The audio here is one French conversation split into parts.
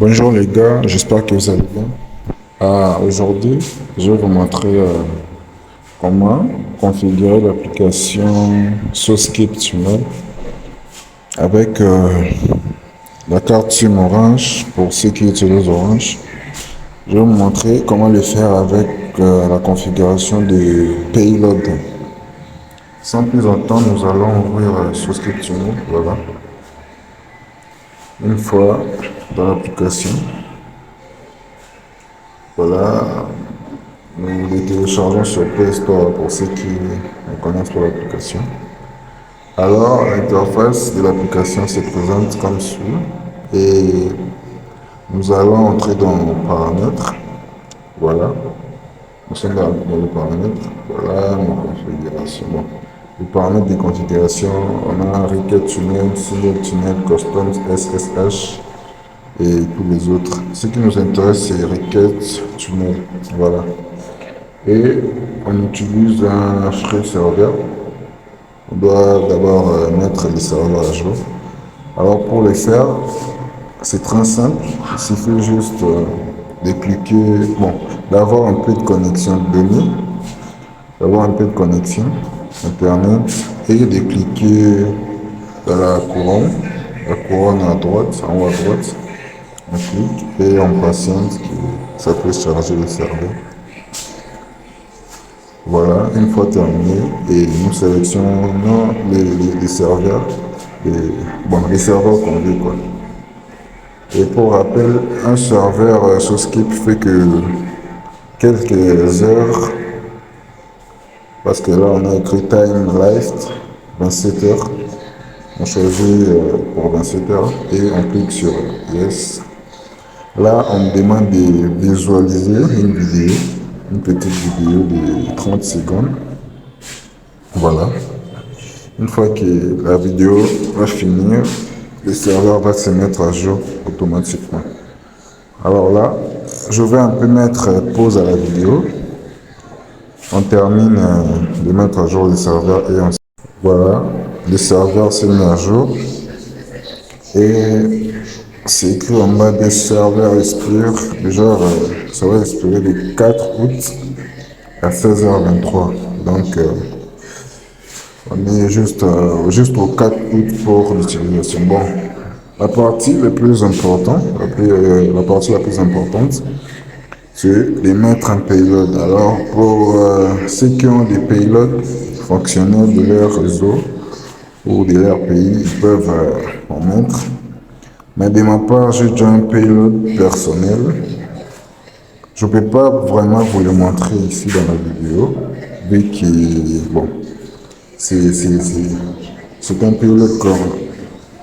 Bonjour les gars, j'espère que vous allez bien. Aujourd'hui, je vais vous montrer comment configurer l'application SoSkip Tunnel avec la carte SIM Orange pour ceux qui utilisent Orange. Je vais vous montrer comment le faire avec la configuration de Payload. Sans plus attendre, nous allons ouvrir SoSkip Tunnel. Voilà. Une fois dans l'application, voilà, nous les téléchargeons sur Play Store pour ceux qui connaissent pas l'application. Alors, l'interface de l'application se présente comme suit. Et nous allons entrer dans nos paramètres. Voilà. Nous sommes dans les paramètres. Voilà nos configurations. Bon. Les paramètres de configuration, on a Requête Tunnel, Single Tunnel, Customs, SSH et tous les autres. Ce qui nous intéresse, c'est Requête Tunnel. Voilà. Et on utilise un free serveur. On doit d'abord mettre les serveurs à jour. Alors pour le faire, c'est très simple. Il suffit juste de cliquer, bon, d'avoir un peu de connexion de données, d'avoir un peu de connexion Internet et de cliquer dans la couronne à droite, en haut à droite. On clique et on patiente que ça peut charger le serveur. Voilà, une fois terminé, et nous sélectionnons les serveurs, les serveurs qu'on veut, quoi. Et pour rappel, un serveur SoSkip fait que quelques heures, parce que là on a écrit time left 27 heures. On choisit pour 27 heures et on clique sur yes. Là, on me demande de visualiser une vidéo, une petite vidéo de 30 secondes. Voilà. Une fois que la vidéo va finir, le serveur va se mettre à jour automatiquement. Alors là, je vais un peu mettre pause à la vidéo. On termine de mettre à jour le serveur et on... Voilà, le serveur s'est mis à jour. Et c'est écrit en bas des serveurs expire, genre ça va expirer le 4 août à 16h23. Donc on est juste au 4 août pour l'utilisation. Bon, la partie la plus importante, c'est de mettre un payload. Alors pour ceux qui ont des payloads fonctionnels de leur réseau ou de leur pays, ils peuvent en mettre. Mais de ma part, j'ai déjà un payload personnel. Je ne peux pas vraiment vous le montrer ici dans la vidéo, vu que, bon, c'est un payload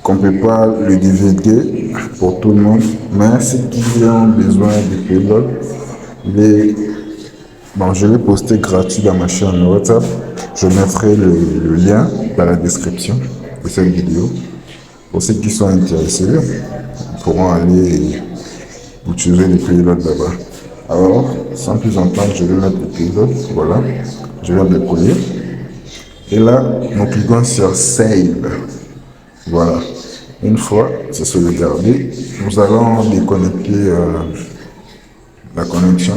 qu'on ne peut pas le divulguer pour tout le monde. Mais ceux qui ont besoin du payload, bon, je l'ai posté gratuit dans ma chaîne WhatsApp. Je mettrai le lien dans la description de cette vidéo. Pour ceux qui sont intéressés, ils pourront aller utiliser les payloads là-bas. Alors, sans plus entendre, je vais mettre le payload. Voilà, je viens de le coller. Et là, nous cliquons sur Save. Voilà. Une fois c'est sauvegardé, nous allons déconnecter la connexion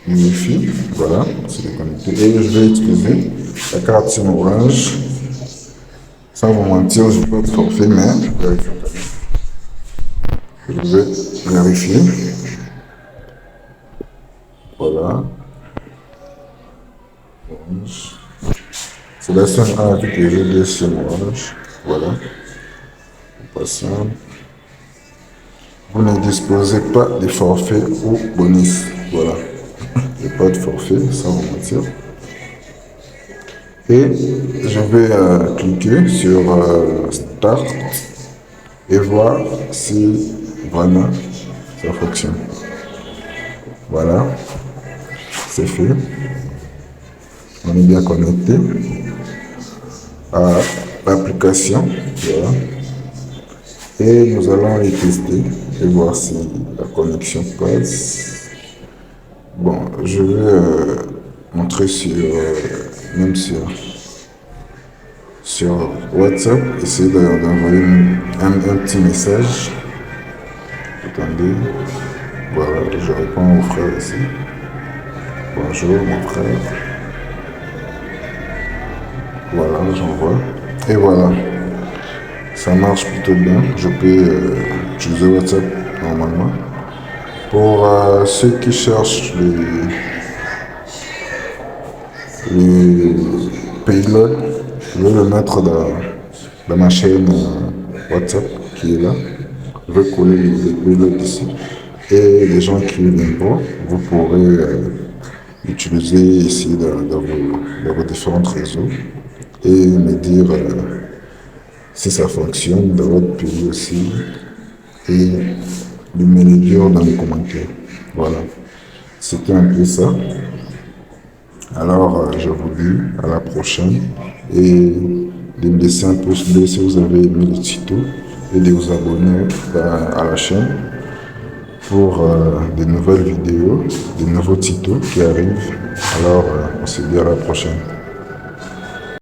du Wi-Fi. Voilà, c'est déconnecté. Et je vais utiliser la carte SIM Orange. Sans vous mentir, je peux être forfait, mais je vais vérifier. Voilà. Sélection A avec les jeux de SIM Orange. Voilà. Patient. Vous ne disposez pas de forfait ou bonus. Voilà. Il n'y a pas de forfait, sans vous mentir. Et je vais cliquer sur Start et voir si vraiment ça fonctionne. Voilà, c'est fait. On est bien connecté à l'application. Voilà. Et nous allons les tester et voir si la connexion passe. Bon, je vais montrer même sur WhatsApp, essayer d'envoyer un petit message. Attendez. Voilà, je réponds au frère ici. Bonjour mon frère. Voilà, j'envoie. Et voilà, ça marche plutôt bien. Je peux utiliser WhatsApp normalement. Pour ceux qui cherchent les payloads, je vais le mettre dans ma chaîne WhatsApp qui est là. Je vais coller les payloads ici. Et les gens qui viendront, vous pourrez utiliser ici dans vos différents réseaux et me dire si ça fonctionne dans votre pays aussi et de me le dire dans les commentaires. Voilà, c'était un peu ça. Alors, je vous dis à la prochaine et de me laisser un pouce bleu si vous avez aimé le tuto et de vous abonner à la chaîne pour de nouvelles vidéos, de nouveaux tutos qui arrivent. Alors, on se dit à la prochaine.